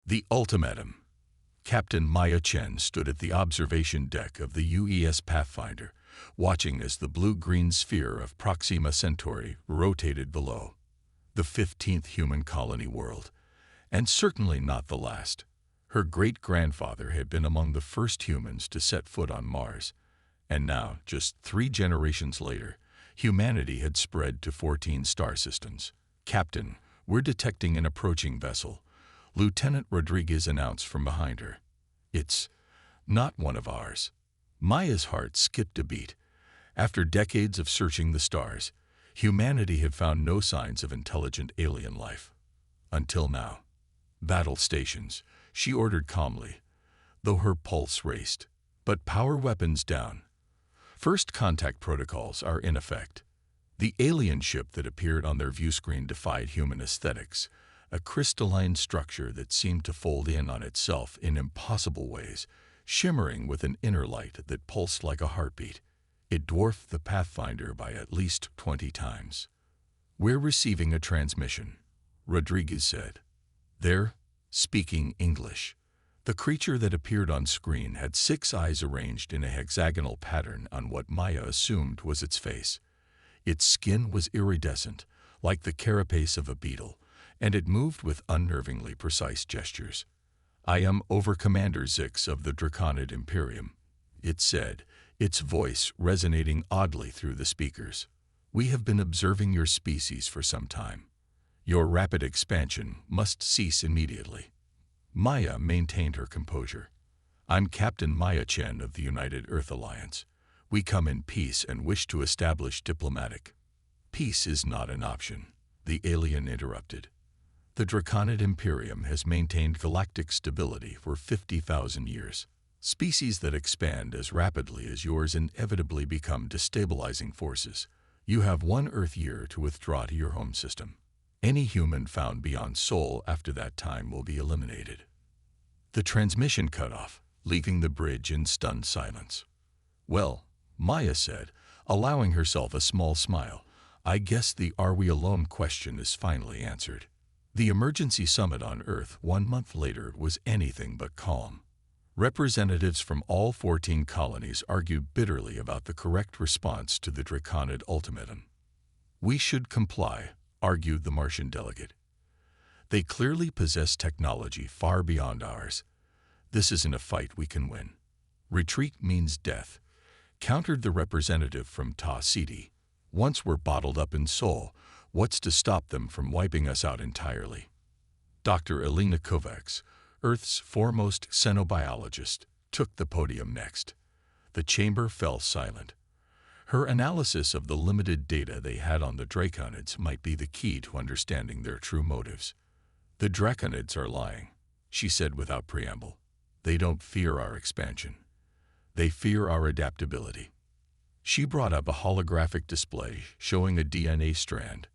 The Ultimatum. Captain Maya Chen stood at the observation deck of the UES Pathfinder, watching as the blue-green sphere of Proxima Centauri rotated below. The 15th human colony world, and certainly not the last. Her great-grandfather had been among the first humans to set foot on Mars, and now, just 3 generations later, humanity had spread to 14 star systems. "Captain, we're detecting an approaching vessel," Lieutenant Rodriguez announced from behind her. "It's not one of ours." Maya's heart skipped a beat. After decades of searching the stars, humanity had found no signs of intelligent alien life. Until now. "Battle stations," she ordered calmly, though her pulse raced. "But power weapons down. First contact protocols are in effect." The alien ship that appeared on their viewscreen defied human aesthetics, a crystalline structure that seemed to fold in on itself in impossible ways, shimmering with an inner light that pulsed like a heartbeat. It dwarfed the Pathfinder by at least 20 times. "We're receiving a transmission," Rodriguez said. "They're speaking English." The creature that appeared on screen had 6 eyes arranged in a hexagonal pattern on what Maya assumed was its face. Its skin was iridescent, like the carapace of a beetle, and it moved with unnervingly precise gestures. "I am Over-Commander Zix of the Draconid Imperium," it said, its voice resonating oddly through the speakers. "We have been observing your species for some time. Your rapid expansion must cease immediately." Maya maintained her composure. "I'm Captain Maya Chen of the United Earth Alliance. We come in peace and wish to establish diplomatic." "Peace is not an option," the alien interrupted. "The Draconid Imperium has maintained galactic stability for 50,000 years. Species that expand as rapidly as yours inevitably become destabilizing forces. You have 1 Earth year to withdraw to your home system. Any human found beyond Sol after that time will be eliminated." The transmission cut off, leaving the bridge in stunned silence. "Well," Maya said, allowing herself a small smile, "I guess the "are we alone" question is finally answered." The emergency summit on Earth 1 month later was anything but calm. Representatives from all 14 colonies argued bitterly about the correct response to the Draconid ultimatum. "We should comply," argued the Martian delegate. "They clearly possess technology far beyond ours. This isn't a fight we can win." "Retreat means death," countered the representative from Ta City. "Once we're bottled up in Sol, what's to stop them from wiping us out entirely?" Dr. Elena Kovacs, Earth's foremost xenobiologist, took the podium next. The chamber fell silent. Her analysis of the limited data they had on the Draconids might be the key to understanding their true motives. "The Draconids are lying," she said without preamble. "They don't fear our expansion. They fear our adaptability." She brought up a holographic display showing a DNA strand.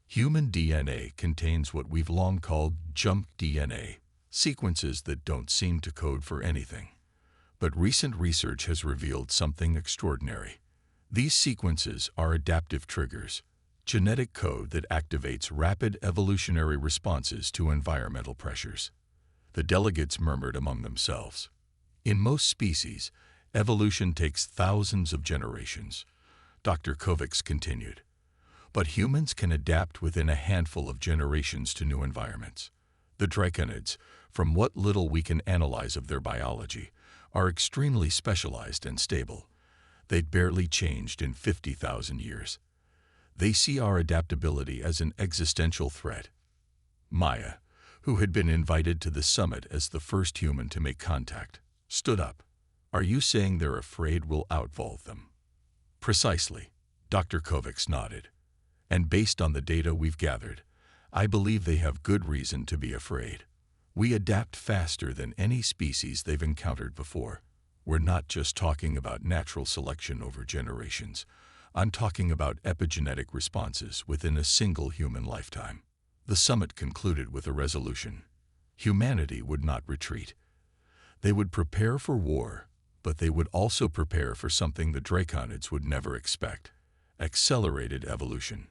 "Human DNA contains what we've long called junk DNA, sequences that don't seem to code for anything. But recent research has revealed something extraordinary. These sequences are adaptive triggers, genetic code that activates rapid evolutionary responses to environmental pressures." The delegates murmured among themselves. "In most species, evolution takes thousands of generations," Dr. Kovacs continued. "But humans can adapt within a handful of generations to new environments. The Draconids, from what little we can analyze of their biology, are extremely specialized and stable. They'd barely changed in 50,000 years. They see our adaptability as an existential threat." Maya, who had been invited to the summit as the first human to make contact, stood up. "Are you saying they're afraid we'll outvolve them?" "Precisely," Dr. Kovacs nodded. "And based on the data we've gathered, I believe they have good reason to be afraid. We adapt faster than any species they've encountered before. We're not just talking about natural selection over generations. I'm talking about epigenetic responses within a single human lifetime." The summit concluded with a resolution. Humanity would not retreat. They would prepare for war, but they would also prepare for something the Draconids would never expect: accelerated evolution.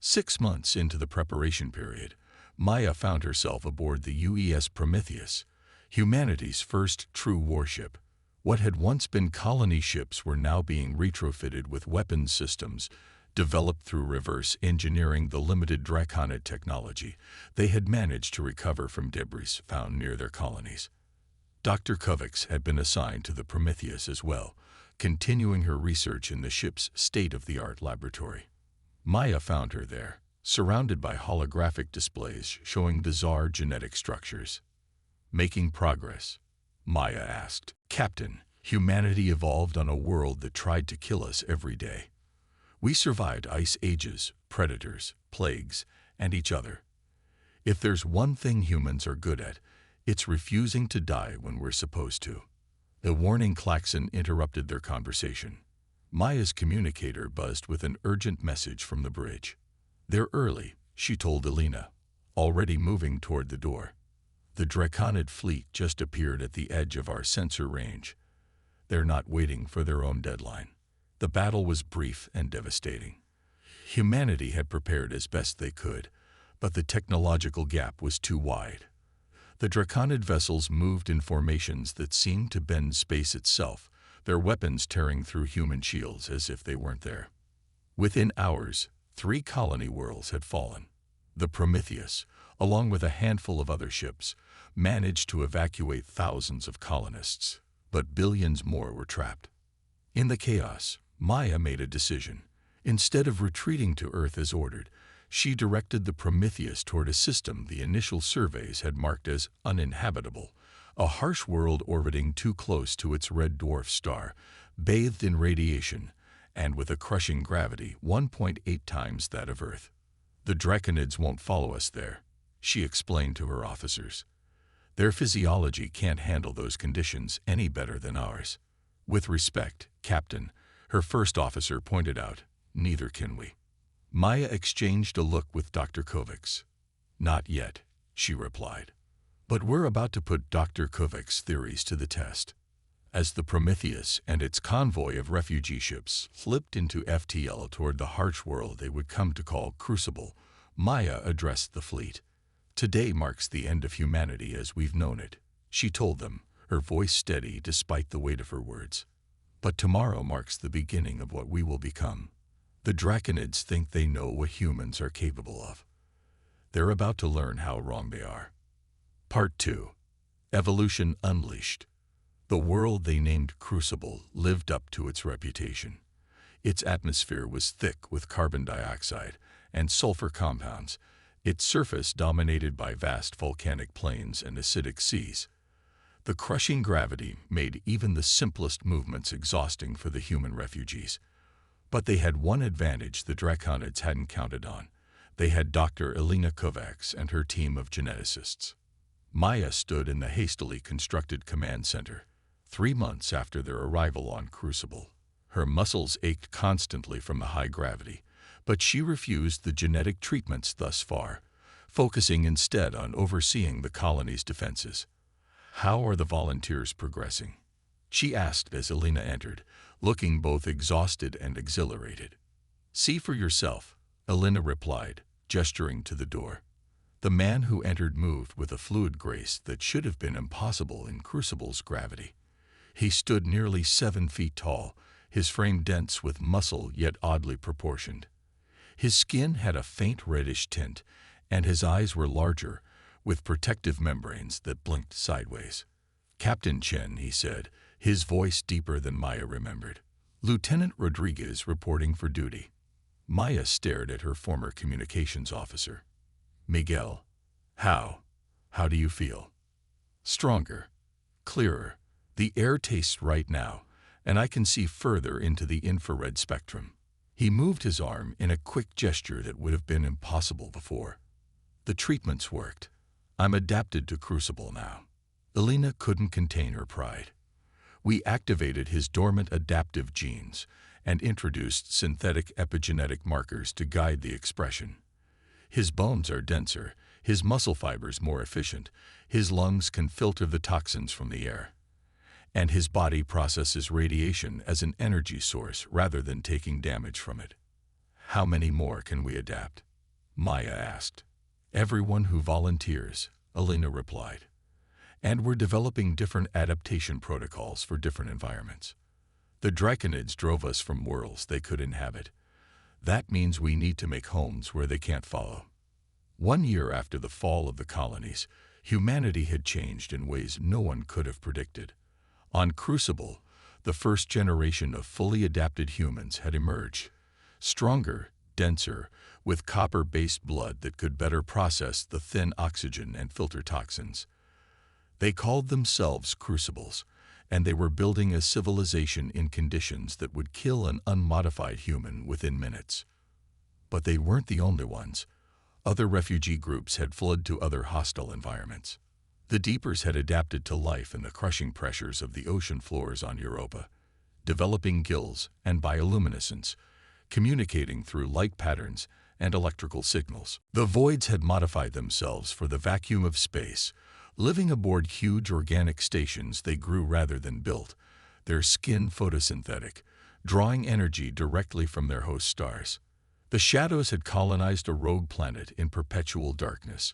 6 months into the preparation period, Maya found herself aboard the UES Prometheus, humanity's first true warship. What had once been colony ships were now being retrofitted with weapons systems developed through reverse engineering the limited Draconid technology they had managed to recover from debris found near their colonies. Dr. Kovacs had been assigned to the Prometheus as well, continuing her research in the ship's state-of-the-art laboratory. Maya found her there, surrounded by holographic displays showing bizarre genetic structures. Making progress? Maya asked. Captain, humanity evolved on a world that tried to kill us every day. We survived ice ages, predators, plagues, and each other. If there's one thing humans are good at, it's refusing to die when we're supposed to. The warning klaxon interrupted their conversation. Maya's communicator buzzed with an urgent message from the bridge. They're early, she told Elena, already moving toward the door. The Draconid fleet just appeared at the edge of our sensor range. They're not waiting for their own deadline. The battle was brief and devastating. Humanity had prepared as best they could, but the technological gap was too wide. The Draconid vessels moved in formations that seemed to bend space itself, their weapons tearing through human shields as if they weren't there. Within hours, 3 colony worlds had fallen. The Prometheus, along with a handful of other ships, managed to evacuate thousands of colonists, but billions more were trapped. In the chaos, Maya made a decision. Instead of retreating to Earth as ordered, she directed the Prometheus toward a system the initial surveys had marked as uninhabitable, a harsh world orbiting too close to its red dwarf star, bathed in radiation, and with a crushing gravity 1.8 times that of Earth. The Draconids won't follow us there, she explained to her officers. Their physiology can't handle those conditions any better than ours. With respect, Captain, her first officer pointed out, neither can we. Maya exchanged a look with Dr. Kovacs. Not yet, she replied. But we're about to put Dr. Kovacs' theories to the test. As the Prometheus and its convoy of refugee ships slipped into FTL toward the harsh world they would come to call Crucible, Maya addressed the fleet. Today marks the end of humanity as we've known it, she told them, her voice steady despite the weight of her words. But tomorrow marks the beginning of what we will become. The Draconids think they know what humans are capable of. They're about to learn how wrong they are. Part 2. Evolution Unleashed. The world they named Crucible lived up to its reputation. Its atmosphere was thick with carbon dioxide and sulfur compounds, its surface dominated by vast volcanic plains and acidic seas. The crushing gravity made even the simplest movements exhausting for the human refugees. But they had one advantage the Draconids hadn't counted on. They had Dr. Elena Kovacs and her team of geneticists. Maya stood in the hastily constructed command center, 3 months after their arrival on Crucible. Her muscles ached constantly from the high gravity, but she refused the genetic treatments thus far, focusing instead on overseeing the colony's defenses. How are the volunteers progressing? She asked as Elena entered, looking both exhausted and exhilarated. See for yourself, Elena replied, gesturing to the door. The man who entered moved with a fluid grace that should have been impossible in Crucible's gravity. He stood nearly 7 feet tall, his frame dense with muscle yet oddly proportioned. His skin had a faint reddish tint, and his eyes were larger, with protective membranes that blinked sideways. Captain Chen, he said, his voice deeper than Maya remembered. Lieutenant Rodriguez reporting for duty. Maya stared at her former communications officer. Miguel, how do you feel? Stronger, clearer. The air tastes right now, and I can see further into the infrared spectrum. He moved his arm in a quick gesture that would have been impossible before. The treatments worked. I'm adapted to Crucible now. Elena couldn't contain her pride. We activated his dormant adaptive genes and introduced synthetic epigenetic markers to guide the expression. His bones are denser, his muscle fibers more efficient, his lungs can filter the toxins from the air. And his body processes radiation as an energy source rather than taking damage from it. How many more can we adapt? Maya asked. Everyone who volunteers, Elena replied. And we're developing different adaptation protocols for different environments. The Draconids drove us from worlds they could inhabit. That means we need to make homes where they can't follow. 1 year after the fall of the colonies, humanity had changed in ways no one could have predicted. On Crucible, the first generation of fully adapted humans had emerged, stronger, denser, with copper-based blood that could better process the thin oxygen and filter toxins. They called themselves Crucibles, and they were building a civilization in conditions that would kill an unmodified human within minutes. But they weren't the only ones. Other refugee groups had fled to other hostile environments. The Deepers had adapted to life in the crushing pressures of the ocean floors on Europa, developing gills and bioluminescence, communicating through light patterns and electrical signals. The Voids had modified themselves for the vacuum of space, living aboard huge organic stations they grew rather than built, their skin photosynthetic, drawing energy directly from their host stars. The Shadows had colonized a rogue planet in perpetual darkness,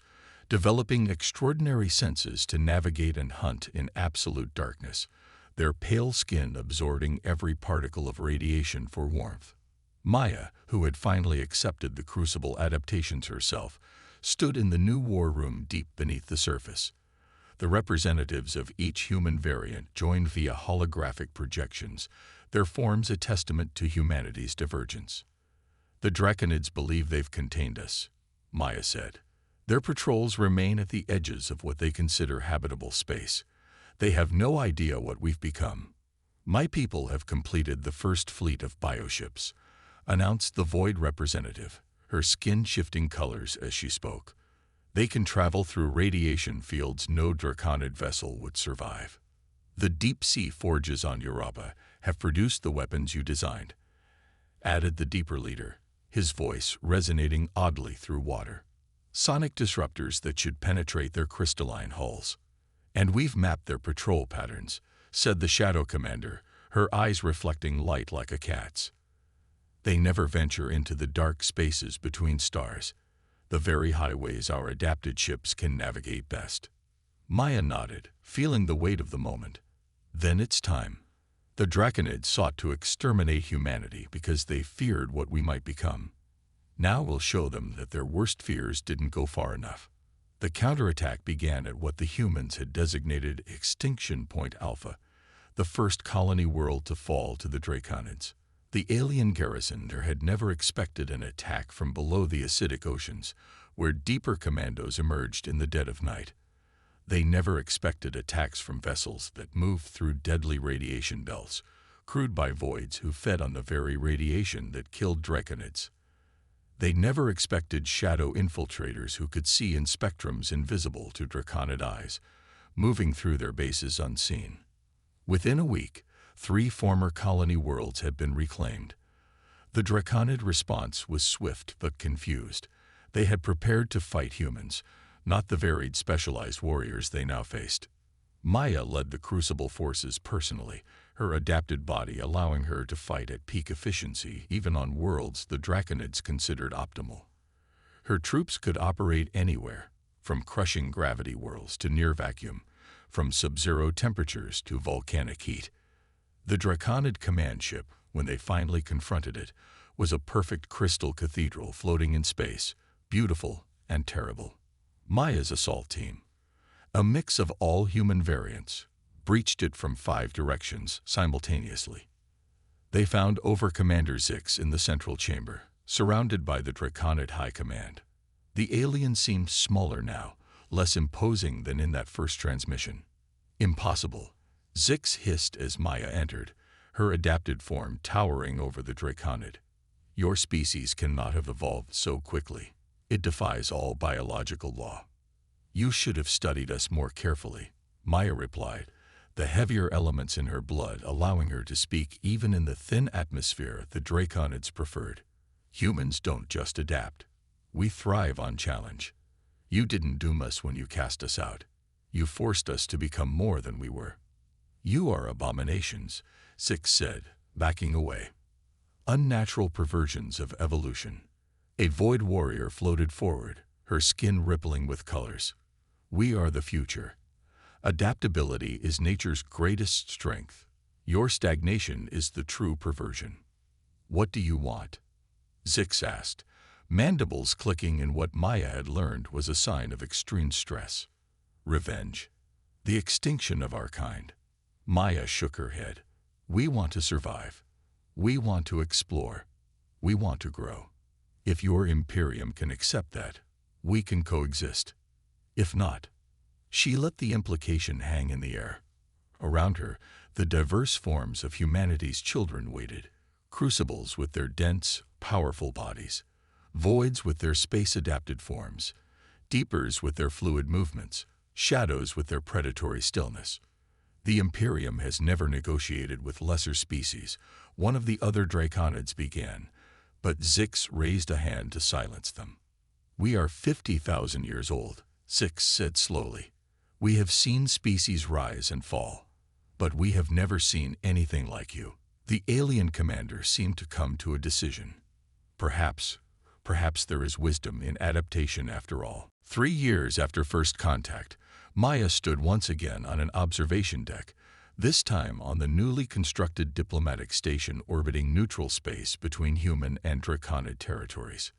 developing extraordinary senses to navigate and hunt in absolute darkness, their pale skin absorbing every particle of radiation for warmth. Maya, who had finally accepted the Crucible adaptations herself, stood in the new war room deep beneath the surface. The representatives of each human variant joined via holographic projections, their forms a testament to humanity's divergence. The Draconids believe they've contained us, Maya said. Their patrols remain at the edges of what they consider habitable space. They have no idea what we've become. My people have completed the first fleet of bioships, announced the Void representative, her skin shifting colors as she spoke. They can travel through radiation fields no Draconid vessel would survive. The deep-sea forges on Europa have produced the weapons you designed, added the Deeper leader, his voice resonating oddly through water. Sonic disruptors that should penetrate their crystalline hulls. And we've mapped their patrol patterns, said the Shadow Commander, her eyes reflecting light like a cat's. They never venture into the dark spaces between stars, the very highways our adapted ships can navigate best. Maya nodded, feeling the weight of the moment. Then it's time. The Draconids sought to exterminate humanity because they feared what we might become. Now we'll show them that their worst fears didn't go far enough. The counterattack began at what the humans had designated Extinction Point Alpha, the first colony world to fall to the Draconids. The alien garrison there had never expected an attack from below the acidic oceans, where Deeper commandos emerged in the dead of night. They never expected attacks from vessels that moved through deadly radiation belts, crewed by Voids who fed on the very radiation that killed Draconids. They never expected shadow infiltrators who could see in spectrums invisible to Draconid eyes, moving through their bases unseen. Within a week, 3 former colony worlds had been reclaimed. The Draconid response was swift but confused. They had prepared to fight humans, not the varied specialized warriors they now faced. Maya led the Crucible forces personally, her adapted body allowing her to fight at peak efficiency even on worlds the Draconids considered optimal. Her troops could operate anywhere, from crushing gravity worlds to near vacuum, from sub-zero temperatures to volcanic heat. The Draconid command ship, when they finally confronted it, was a perfect crystal cathedral floating in space, beautiful and terrible. Maya's assault team, a mix of all human variants, breached it from 5 directions simultaneously. They found Over-Commander Zix in the central chamber, surrounded by the Draconid High Command. The alien seemed smaller now, less imposing than in that first transmission. Impossible, Zix hissed as Maya entered, her adapted form towering over the Draconid. Your species cannot have evolved so quickly. It defies all biological law. You should have studied us more carefully, Maya replied, the heavier elements in her blood allowing her to speak even in the thin atmosphere the Draconids preferred. Humans don't just adapt. We thrive on challenge. You didn't doom us when you cast us out. You forced us to become more than we were. You are abominations, Zix said, backing away. Unnatural perversions of evolution. A Void warrior floated forward, her skin rippling with colors. We are the future. Adaptability is nature's greatest strength. Your stagnation is the true perversion. What do you want? Zix asked, mandibles clicking in what Maya had learned was a sign of extreme stress. Revenge. The extinction of our kind. Maya shook her head. We want to survive. We want to explore. We want to grow. If your Imperium can accept that, we can coexist. If not, she let the implication hang in the air. Around her, the diverse forms of humanity's children waited. Crucibles with their dense, powerful bodies. Voids with their space-adapted forms. Deepers with their fluid movements. Shadows with their predatory stillness. The Imperium has never negotiated with lesser species, one of the other Draconids began, but Zix raised a hand to silence them. We are 50,000 years old, Zix said slowly. We have seen species rise and fall, but we have never seen anything like you. The alien commander seemed to come to a decision. Perhaps there is wisdom in adaptation after all. 3 years after first contact, Maya stood once again on an observation deck, this time on the newly constructed diplomatic station orbiting neutral space between human and Draconid territories.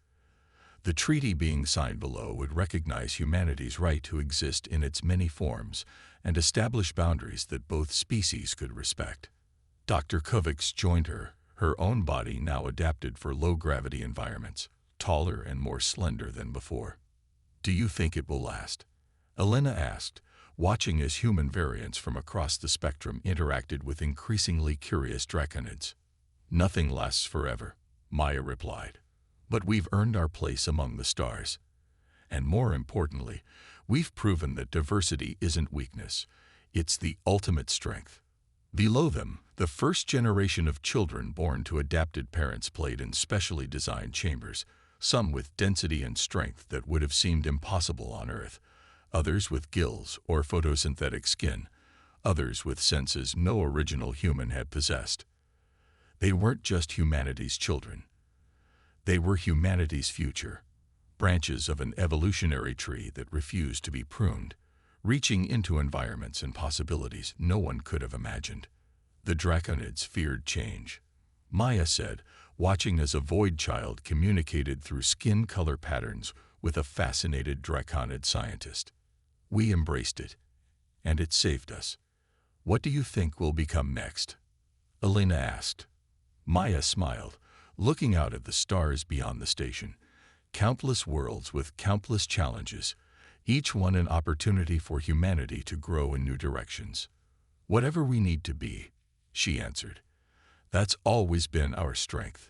The treaty being signed below would recognize humanity's right to exist in its many forms and establish boundaries that both species could respect. Dr. Kovacs joined her, her own body now adapted for low-gravity environments, taller and more slender than before. Do you think it will last? Elena asked, watching as human variants from across the spectrum interacted with increasingly curious Draconids. Nothing lasts forever, Maya replied. But we've earned our place among the stars. And more importantly, we've proven that diversity isn't weakness. It's the ultimate strength. Below them, the first generation of children born to adapted parents played in specially designed chambers, some with density and strength that would have seemed impossible on Earth, others with gills or photosynthetic skin, others with senses no original human had possessed. They weren't just humanity's children. They were humanity's future, branches of an evolutionary tree that refused to be pruned, reaching into environments and possibilities no one could have imagined. The Draconids feared change. Maya said, watching as a void child communicated through skin color patterns with a fascinated Draconid scientist. We embraced it, and it saved us. What do you think will become next? Elena asked. Maya smiled, looking out at the stars beyond the station. Countless worlds with countless challenges, each one an opportunity for humanity to grow in new directions. Whatever we need to be, she answered. That's always been our strength.